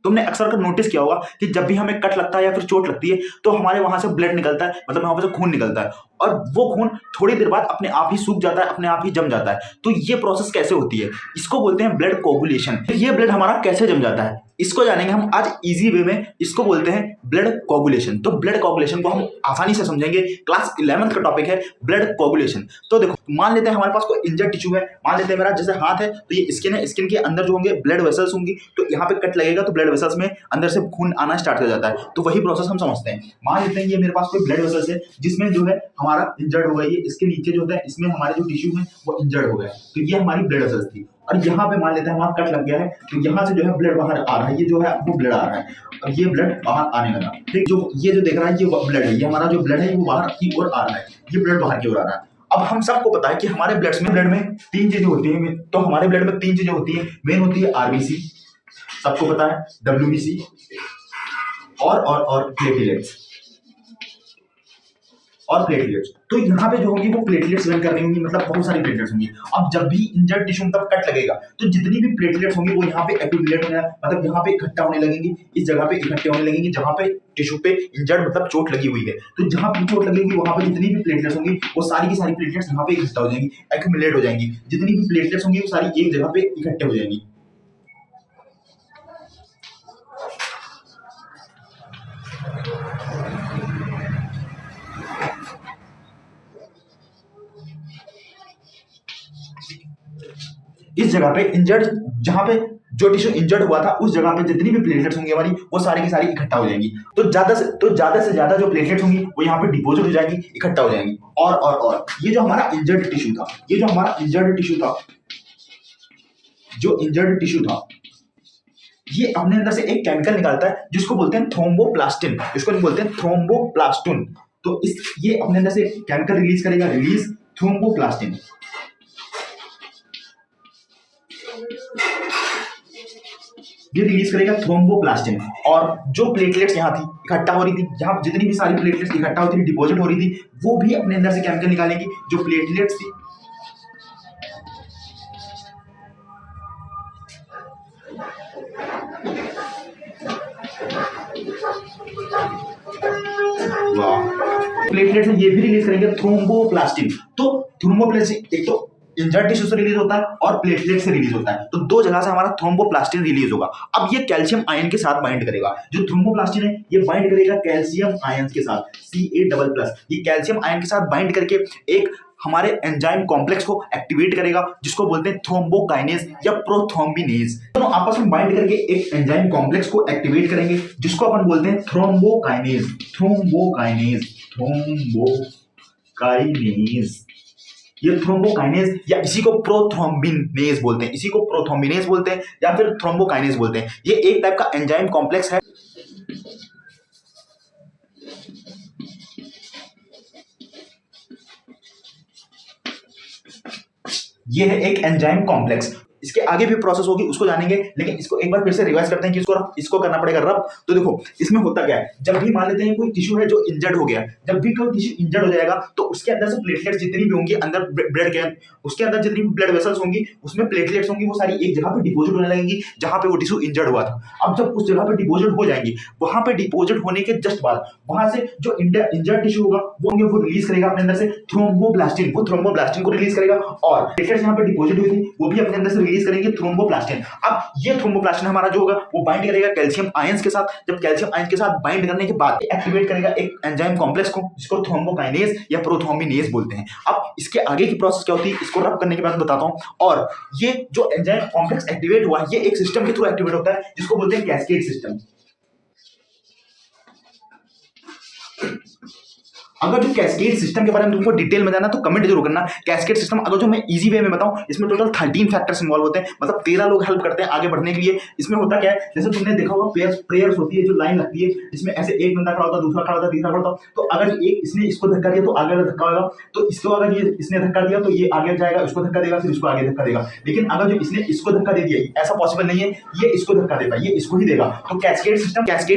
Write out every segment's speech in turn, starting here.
तुमने अक्सर कर नोटिस किया होगा कि जब भी हमें कट लगता है या फिर चोट लगती है तो हमारे वहां से ब्लड निकलता है, मतलब वहां से खून निकलता है, और वो खून थोड़ी देर बाद अपने आप ही सूख जाता है, अपने आप ही जम जाता है। तो ये प्रोसेस कैसे होती है, इसको बोलते हैं ब्लड कोगुलेशन। ये ब्लड हमारा कैसे जम जाता है इसको जानेंगे हम आज इजी वे में। इसको बोलते हैं ब्लड कोगुलेशन। तो ब्लड कोगुलेशन को हम आसानी से समझेंगे। क्लास 11th का टॉपिक है ब्लड कोगुलेशन। तो देखो, मान लेते हैं हमारे पास कोई इंजर्ड टिश्यू है। मान लेते हैं मेरा जैसे हाथ है तो ये स्किन है, स्किन के अंदर जो होंगे ब्लड वेसल्स होंगी, तो यहाँ पे कट लगेगा तो ब्लड वेसल्स में अंदर से खून आना स्टार्ट हो जाता है। तो वही प्रोसेस हम समझते हैं। मान लेते हैं ये मेरे पास कोई ब्लड वेसल्स है जिसमें जो है हमारा इंजर्ड हो गया, ये इसके नीचे जो होता है इसमें हमारे जो टिश्यू है वो इंजर्ड हो गया, तो ये हमारी ब्लड वेसल्स थी। और यहाँ पे मान लेते हैं हमारा कट लग गया है, तो यहाँ से जो है ब्लड बाहर आ रहा है, ये जो है वो ब्लड आ रहा है, और ये ब्लड बाहर आने लगा। ठीक, जो ये जो देख रहा है ये ब्लड है, ये हमारा जो ब्लड है वो बाहर की ओर आ रहा है, ये ब्लड बाहर की ओर आ रहा है। अब हम सबको पता है कि हमारे ब्लड में तीन चीजें होती हैं। तो हमारे ब्लड में तीन चीजें होती हैं। मेन होती है आरबीसी, सबको पता है, डब्ल्यूबीसी और प्लेटलेट्स और प्लेटलेट्स। तो यहाँ पे जो होंगी वो प्लेटलेट्स रन करनी होंगी, मतलब बहुत सारी प्लेटलेट्स होंगी। अब जब भी इंजर्ड टिश्यू मतलब कट लगेगा तो जितनी भी प्लेटलेट्स होंगी वो यहाँ पे एक्यूमुलेट होने, मतलब यहाँ पे इकट्ठा होने लगेंगी, इस जगह पे इकट्ठे होने लगेंगी जहाँ पे टिश्यू पे इंजर्ड मतलब चोट लगी हुई है। तो जहाँ पे चोट लगेगी वहां पे जितनी भी प्लेटलेट्स होंगी वो सारी की सारी प्लेटलेट्स यहाँ पे इकट्ठा हो जाएंगी, एक्यूमुलेट हो जाएंगी। जितनी भी प्लेटलेट्स होंगी वो सारी एक जगह पे इकट्ठे हो जाएंगी। इस जगह पे इंजर्ड, जहां पे जो टिश्यू इंजर्ड हुआ था उस जगह पे जितनी भी प्लेटलेट्स होंगी हमारी वो सारी की सारी इकट्ठा हो जाएंगी। तो ज्यादा से ज्यादा जो प्लेटलेट्स होंगी वो यहाँ पे डिपोजिट हो जाएंगी, इकट्ठा हो जाएंगी। और ये जो हमारा इंजर्ड टिश्यू था, ये जो हमारा इंजर्ड टिश्यू था, जो इंजर्ड टिश्यू था, ये अपने अंदर से एक केमिकल निकालता है जिसको बोलते हैं थ्रोम्बोप्लास्टिन, जिसको बोलते हैं थ्रोम्बोप्लास्टिन। तो इस ये अपने अंदर से केमिकल रिलीज करेगा, रिलीज थ्रोम्बोप्लास्टिन। ये रिलीज करेगा थ्रोम्बोप्लास्टिन। और जो प्लेटलेट्स यहाँ थी इकट्ठा हो रही थी, जहां जितनी भी सारी प्लेटलेट्स इकट्ठा होती थी, डिपॉजिट हो रही थी, वो भी अपने अंदर से केमिकल निकालेंगी। जो प्लेटलेट्स थी प्लेटलेट्स ये भी रिलीज करेंगे थ्रोम्बोप्लास्टिन। तो थ्रोम्बोप्लास्टिन एक तो इंजर्ड टिश्यू से रिलीज होता है और प्लेटलेट से रिलीज होता है, तो दो जगह से हमारा थ्रोम्बोप्लास्टिन रिलीज होगा। अब ये कैल्शियम आयन के साथ बाइंड करेगा। जो थ्रोम्बोप्लास्टिन है ये बाइंड करेगा कैल्शियम आयन के साथ, Ca++। ये कैल्शियम आयन के साथ बाइंड करके एक हमारे एंजाइम कॉम्प्लेक्स को एक्टिवेट करेगा जिसको बोलते हैं थ्रोम्बोकाइनेज या प्रोथ्रोम्बिनेज। दोनों आपस में बाइंड करके एक एंजाइम कॉम्प्लेक्स को एक्टिवेट करेंगे जिसको अपन बोलते हैं थ्रोम्बोकाइनेज। ये थ्रोम्बोकाइनेज या इसी को प्रोथ्रोम्बिनेज बोलते हैं, इसी को प्रोथ्रोम्बिनेज बोलते हैं या फिर थ्रोम्बोकाइनेज बोलते हैं। ये एक टाइप का एंजाइम कॉम्प्लेक्स है। ये है एक एंजाइम कॉम्प्लेक्स। इसके आगे भी प्रोसेस होगी उसको जानेंगे, लेकिन इसको एक बार फिर से रिवाइज करते हैं कि इसको करना पड़ेगा रब। तो देखो इसमें होता क्या है, जब भी मान लेते हैं कोई टिश्यू है जो इंजर्ड हो गया, जब भी कोई टिश्यू इंजर्ड हो जाएगा तो उसके अंदर से प्लेटलेट्स जितनी भी होंगी अंदर ब्लड के, उसके अंदर जितनी भी ब्लड वेसल्स होंगी उसमें प्लेटलेट्स होंगी, वो सारी एक जगह पे डिपोजिट होने लगेंगी जहां पे वो टिश्यू इंजर्ड हुआ था। अब जब उस जगह पे डिपोजिट हो जाएंगी, वहां पे डिपोजिट होने के जस्ट बाद वहां से जो इंजर्ड टिश्यू होगा वो रिलीज करेगा अपने अंदर से थ्रोम्बोप्लास्टिन, वो थ्रोम्बोप्लास्टिन को रिलीज करेगा। और प्लेटलेट्स यहाँ पे डिपोजिट हुई थी वो भी अपने अंदर से रिलीज करेंगे थ्रोम्बोप्लास्टिन। अब ये थ्रोम्बोप्लास्टिन हमारा जो होगा वो बाइंड करेगा कैल्शियम आयंस के साथ। जब कैल्शियम आयंस के साथ बाइंड करने के बाद एक्टिवेट करेगा एक एंजाइम कॉम्प्लेक्स को जिसको थ्रोम्बोकाइनेज या प्रोथ्रोम्बिनेज बोलते हैं। अब इसके आगे की प्रोसेस क्या होती है इसको रब करने के बाद बताता हूं। और ये जो एंजाइम कॉम्प्लेक्स एक्टिवेट हुआ है ये एक सिस्टम के थ्रू एक्टिवेट होता है जिसको बोलते हैं कैस्केड सिस्टम। अगर जो कैस्केड सिस्टम के बारे में तुमको डिटेल में जानना तो कमेंट जरूर करना। कैस्केड सिस्टम अगर जो मैं इजी वे में बताऊं, इसमें टोटल 13 फैक्टर्स इन्वॉल्व होते हैं, मतलब 13 लोग हेल्प करते हैं आगे बढ़ने के लिए। इसमें होता क्या है, जैसे तुमने देखा होगा प्रेयर्स होती है, जो लाइन लगती है इसमें ऐसे एक बंदा खड़ा होता है, दूसरा खड़ा होता है, तीसरा खड़ा होता है। तो अगर एक इसने इसको धक्का दिया तो आगे वाला धक्का होगा, तो इसको अगर ये इसने धक्का दिया तो ये आगे जाएगा, इसको धक्का देगा, फिर इसको आगे धक्का देगा। लेकिन अगर जो इसने इसको धक्का दे दिया ऐसा पॉसिबल नहीं है, ये इसको धक्का देगा, ये इसको ही देगा। तो कैस्केड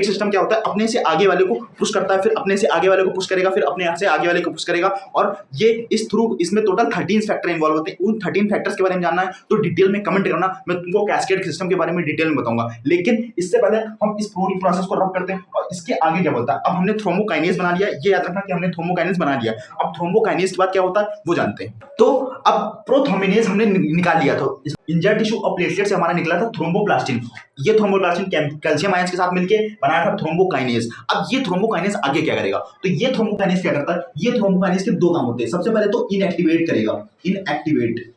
सिस्टम क्या होता है, अपने से आगे वाले को पुश करता है, फिर अपने से आगे वाले को पुश करेगा, फिर अपने आप से आगे वाले को पुश करेगा। और ये इसमें टोटल 13 फैक्टर इन्वॉल्व होते हैं। उन 13 फैक्टर्स के बारे में जानना है तो डिटेल में कमेंट करना, मैं तुमको कैस्केड सिस्टम के बारे में डिटेल में बताऊंगा। लेकिन इससे पहले हम इस पूरी प्रोसेस को रब करते हैं और इसके आगे क्या बोलता है। अब हमने थ्रोम्बोकाइनेज बना लिया, ये याद रखना कि हमने थ्रोम्बोकाइनेज बना लिया। अब थ्रोम्बोकाइनेज के बाद क्या होता है वो जानते हैं। तो अब प्रोथ्रोम्बिनेज हमने निकाल लिया, तो इंजर्ड टिश्यू और प्लेटलेट से हमारा निकला था थ्रोम्बोप्लास्टिन। ये थ्रोम्बोप्लास्टिन कैल्शियम आयंस के साथ मिलकर बनाया था थ्रोम्बोकाइनेज। अब ये थ्रोम्बोकाइनेज आगे क्या करेगा, तो ये थ्रोम्बोकाइनेज क्या करता है, ये थ्रोम्बोकाइनेज के दो काम होते हैं। सबसे पहले तो इनएक्टिवेट करेगा, इनएक्टिवेट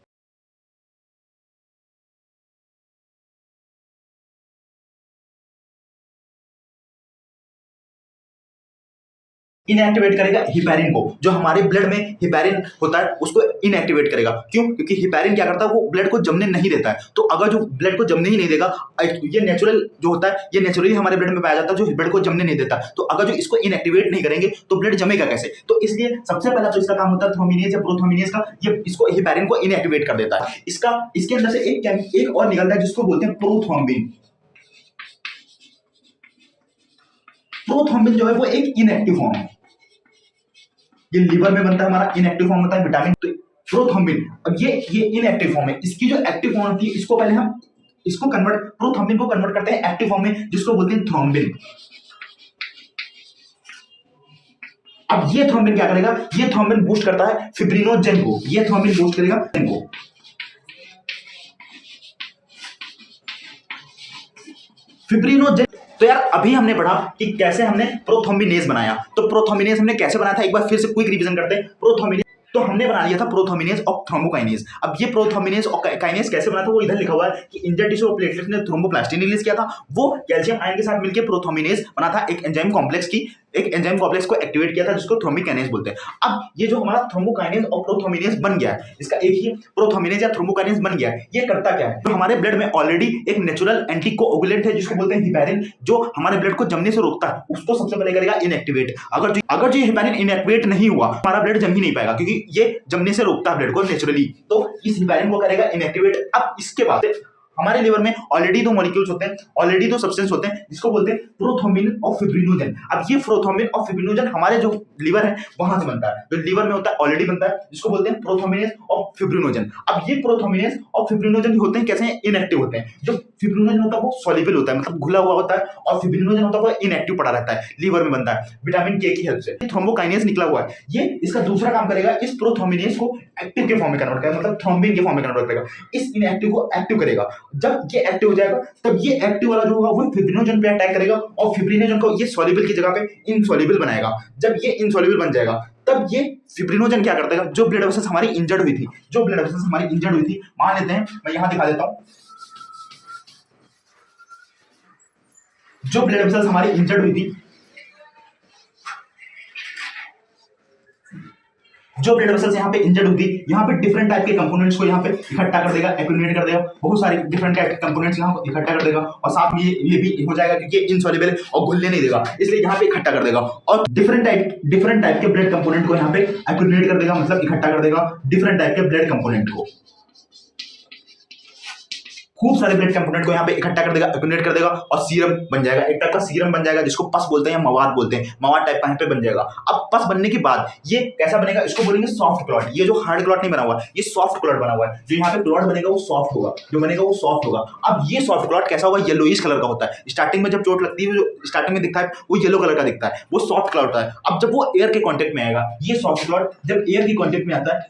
इनएक्टिवेट करेगा हिपैरिन को, जो हमारे ब्लड में हिपैरिन होता है उसको इनएक्टिवेट करेगा। क्यों? क्योंकि हिपैरिन क्या करता है, वो ब्लड को जमने नहीं देता है। तो अगर जो ब्लड को जमने ही नहीं देगा, ये नेचुरल जो होता है, ये नेचुरली हमारे ब्लड में पाया जाता है, जो ब्लड को जमने नहीं देता। तो अगर जो इसको इनएक्टिवेट नहीं करेंगे तो ब्लड जमेगा कैसे? तो इसलिए सबसे पहला जो इसका काम होता है थ्रोम्बिनेज या प्रोथ्रोम्बिनेज का, ये इसको हिपैरिन को इनएक्टिवेट कर देता है। इसके अंदर से एक और निकलता है जिसको बोलते हैं प्रोथ्रोम्बिन। प्रोथ्रोम्बिन जो है वो एक इनएक्टिव फॉर्म है, ये लीवर में बनता है, हमारा इनएक्टिव फॉर्म होता है विटामिन। तो प्रोथ्रोम्बिन, अब ये इनएक्टिव फॉर्म है। इसकी जो एक्टिव फॉर्म होती है, इसको पहले हम इसको कन्वर्ट, प्रोथ्रोम्बिन को कन्वर्ट करते हैं एक्टिव फॉर्म में, जिसको बोलते हैं थ्रोम्बिन। अब ये थ्रोम्बिन क्या करेगा, ये थ्रोम्बिन बूस्ट करता है फिब्रिनोजेन को, ये थ्रोम्बिन बूस्ट करेगा को फिब्रिनोजेन। तो यार अभी हमने पढ़ा कि कैसे हमने प्रोथ्रोम्बिनेज बनाया। तो प्रोथ्रोम्बिनेज हमने कैसे बनाया था, एक बार फिर से क्विक रिवीजन करते हैं। प्रोथ्रोम्बिनेज तो हमने बना लिया था प्रोथ्रोम्बिनेज और थ्रोम्बोकाइनेज। अब ये प्रोथ्रोम्बिनेज और काइनेज कैसे बना था वो इधर लिखा हुआ है कि इंजर्ड टिश्यू और प्लेटलेट ने थ्रोम्बोप्लास्टिन रिलीज किया था, वो कैल्शियम आयन के साथ मिलकर प्रोथ्रोम्बिनेज बना था, एक एंजाइम कॉम्प्लेक्स को एक्टिवेट किया था जिसको थ्रोम्बिकाइनेज बोलते हैं। अब ये जो हमारा थ्रोम्बोकाइनेज और प्रोथ्रोम्बिनेज बन गया है, इसका एक ही प्रोथ्रोम्बिनेज या थ्रोम्बोकाइनेज बन गया है, ये करता क्या है, तो हमारे ब्लड में ऑलरेडी एक नेचुरल एंटीकोएगुलेंट है जिसको बोलते हैं हिपैरिन, जो हमारे ब्लड को जमने से रोकता है, उसको सबसे पहले करेगा इनएक्टिवेट। अगर जो हिपैरिन इनएक्टिवेट नहीं हुआ, हमारा ब्लड जम ही नहीं पाएगा, क्योंकि ये जमने से रोकता है ब्लड को नेचुरली। तो इस हिपैरिन को करेगा इनएक्टिवेट। अब इसके बाद हमारे लिवर में ऑलरेडी दो मॉलिक्यूल्स होते हैं, ऑलरेडी दो सब्सटेंस होते हैं जिसको बोलते हैं प्रोथ्रोम्बिन और फिब्रिनोजन। अब ये प्रोथ्रोम्बिन और फिब्रिनोजन हमारे जो लिवर है वहां से बनता है, जो लिवर में होता है ऑलरेडी बनता है, जिसको बोलते हैं प्रोथ्रोम्बिनेज और फिब्रिनोजन। अब ये प्रोथ्रोम्बिनेज और फिब्रिनोजन होते हैं कैसे, इनएक्टिव होते हैं। जो फिब्रिनोजन होता है वो सॉल्युबल होता है, मतलब घुला हुआ होता है, और फिब्रिनोजन होता है वो इनएक्टिव पड़ा रहता है, लीवर में बनता है विटामिन के की हेल्प से। थ्रोम्बोकाइनेज निकला हुआ है, ये इसका दूसरा काम करेगा, इस प्रोथ्रोम्बिनेज को एक्टिव के फॉर्म में कन्वर्ट करेगा, मतलब थ्रोम्बिन के फॉर्म में कन्वर्ट करेगा, इस इनएक्टिव को एक्टिव करेगा। जब ये एक्टिव हो जाएगा तब ये एक्टिव वाला जो होगा वो फिब्रिनोजन पे अटैक करेगा और फिब्रिनोजन को ये सॉल्युबल की जगह पे इनसॉल्युबल बनाएगा। जब ये इनसॉल्युबल बन जाएगा तब ये फिब्रिनोजन क्या करता है, जो ब्लड वेसल्स हमारी इंजर्ड हुई थी, मान लेते हैं, मैं यहां दिखा देता हूं, जो ब्लड वेसल्स हमारी इंजर्ड हुई थी, जो ब्लड वेसल्स यहाँ पे इंजर्ड हुई थी, यहाँ पे डिफरेंट टाइप के कंपोनेंट्स को यहाँ पे इकट्ठा कर देगा, एक्यूमुलेट कर देगा, बहुत सारे डिफरेंट टाइप के कंपोनेंट्स यहाँ को इकट्ठा कर देगा, और साथ में ये भी हो जाएगा क्योंकि इनसॉल्युबल है और घुलने नहीं देगा, इसलिए यहाँ पे इकट्ठा कर देगा, और डिफरेंट टाइप के ब्लड कंपोनेंट को यहाँ पे एक्यूमुलेट कर देगा, मतलब इकट्ठा कर देगा डिफरेंट टाइप के ब्लड कंपोनेंट को, खूब सारे ब्लड कंपोनेंट को यहाँ पे इकट्ठा कर देगा, एक्यूमुलेट कर देगा, और सीरम बन जाएगा, एक टाइप का सीरम बन जाएगा जिसको पस बोलते हैं या मवाद बोलते हैं, मवाद टाइप का यहाँ पे बन जाएगा। अब पस बनने के बाद ये कैसा बनेगा, इसको बोलेंगे सॉफ्ट क्लॉट। ये जो हार्ड क्लॉट नहीं बना हुआ है, ये सॉफ्ट क्लॉट बना हुआ है, जो यहाँ पे क्लॉट बनेगा वो सॉफ्ट होगा, जो बनेगा वो सॉफ्ट होगा। अब ये सॉफ्ट क्लॉट कैसा होगा, येलोइश कलर का होता है, स्टार्टिंग में जब चोट लगती है, जो स्टार्टिंग में दिखता है वो येलो कलर का दिखता है, वो सॉफ्ट क्लॉट होता है। अब जब वो एयर के कॉन्टेक्ट में आएगा, ये सॉफ्ट क्लॉट जब एयर के कॉन्टेक्ट में आता है,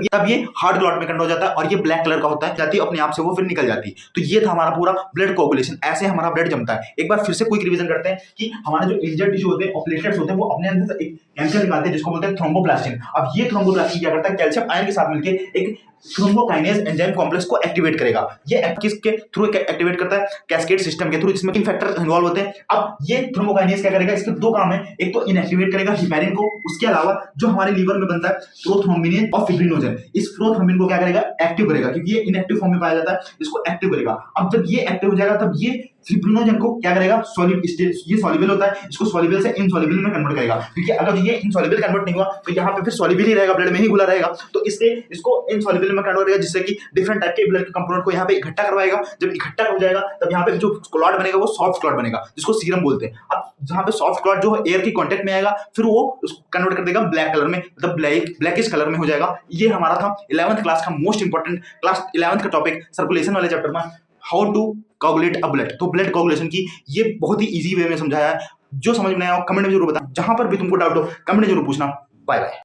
तब ये हार्ड क्लॉट में कन्वर्ट हो जाता है, और ये ब्लैक कलर का होता है, जाती है अपने आप से वो फिर निकल जाती है। तो ये था हमारा पूरा ब्लड कोगुलेशन, ऐसे हमारा ब्लड जमता है। एक बार फिर से क्विक रिवीजन करते हैं कि हमारे जो इंजर्ड टिश्यू होते हैं और प्लेटलेट्स होते हैं वो अपने अंदर से एक केमिकल निकालते हैं जिसको बोलते हैं थ्रोम्बोप्लास्टिन। अब ये थ्रोम्बोप्लास्टिन क्या करता है, कैल्शियम आयन के साथ मिलकर एक थ्रोम्बोकाइनेज एंजाइम कॉम्प्लेक्स को एक्टिवेट करेगा। ये किसके थ्रू एक्टिवेट करता है, कैस्केड सिस्टम के थ्रू, जिसमें तीन फैक्टर इन्वॉल्व होते हैं। अब ये थ्रोम्बोकाइनेज क्या करेगा, इसके दो काम है, एक तो इनएक्टिवेट करेगा हिपैरिन को, उसके अलावा जो हमारे लीवर में बनता है प्रोथ्रोम्बिनेज और फिब्रिनोजन, इस प्रोथ्रोम्बिन को क्या करेगा, एक्टिव करेगा, क्योंकि ये इनएक्टिव फॉर्म में पाया जाता है, इसको एक्टिव करेगा। अब जब ये एक्टिव हो जाएगा तब ये फिब्रिनोजन को क्या करेगा, ये सॉल्युबल होता है, इसको सॉल्युबल से इनसॉल्युबल में कन्वर्ट करेगा, क्योंकि अगर ये इनसॉल्युबल कन्वर्ट नहीं हुआ तो यहाँ पे फिर सॉल्युबल ही रहेगा, ब्लड में ही घुला रहेगा, तो इससे इसको इनसॉल्युबल में कन्वर्ट करेगा, जिससे कि डिफरेंट टाइप के ब्लड के कंपोनेंट को यहाँ पे इकट्ठा करवाएगा। जब इकट्ठा हो जाएगा तब यहाँ पे जो क्लॉट बनेगा वो सॉफ्ट क्लॉट बनेगा, जिसको सीरम बोलते हैं। अब जहाँ पे सॉफ्ट क्लॉट जो एयर की कांटेक्ट में आएगा फिर वो उसको कन्वर्ट कर देगा ब्लैक कलर में, मतलब ब्लैकिश कलर में हो जाएगा। ये हमारा था 11th क्लास का मोस्ट इंपॉर्टेंट, क्लास 11th का टॉपिक सर्कुलेशन वाले चैप्टर में, how to coagulate a blood. तो ब्लड कोगुलेशन की ये बहुत ही इजी वे में समझाया है। जो समझ में आया हो कमेंट में जरूर बताना, जहां पर भी तुमको डाउट हो कमेंट में जरूर पूछना। Bye bye.